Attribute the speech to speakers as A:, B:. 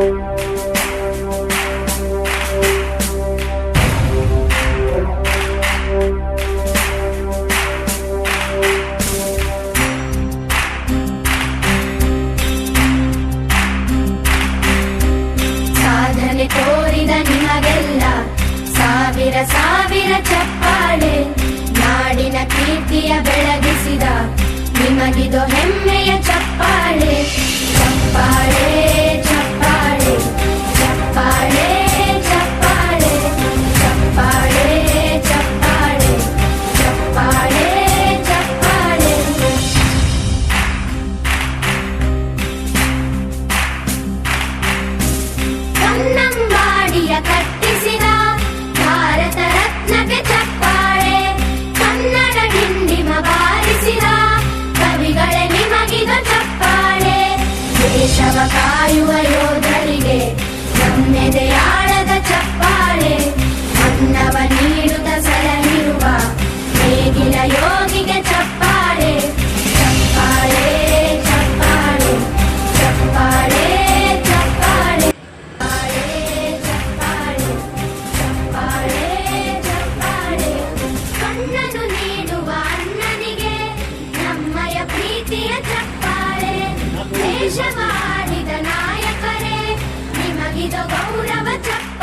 A: ಸಾಧನೆ ತೋರಿದ ನಿಮಗೆಲ್ಲ ಸಾವಿರ ಸಾವಿರ ಚಪ್ಪಾಳೆ. ನಾಡಿನ ಕೀರ್ತಿಯ ಬೆಳಗಿಸಿದ ನಿಮಗಿದು ಹೆಮ್ಮೆಯ ಚಪ್ಪಾಳೆ. ಚಪ್ಪಾಳೆ ಚಪ್ಪಾಳೆ ಚಪ್ಪಾಳೆ ಚಪ್ಪಾಳೆ ಚಪ್ಪಾಳೆ ಚಪ್ಪಾಳೆ ಚಪ್ಪಾಳೆ ಚಪ್ಪಾಳೆ. ಕನ್ನಂಬಾಡಿಯ ಕಟ್ಟಿಸಿದ ಭಾರತ ರತ್ನಕ್ಕೆ ಚಪ್ಪಾಳೆ. ಕನ್ನಡ ಡಿಂಡಿಮ ಬಾರಿಸಿದ ಕವಿಗಳೇ ನಿಮಗಿದು ಚಪ್ಪಾಳೆ. ದೇಶವ ಕಾಯುವ ಯೋಧರಿಗೆ ನಮ್ಮೆದೆಯ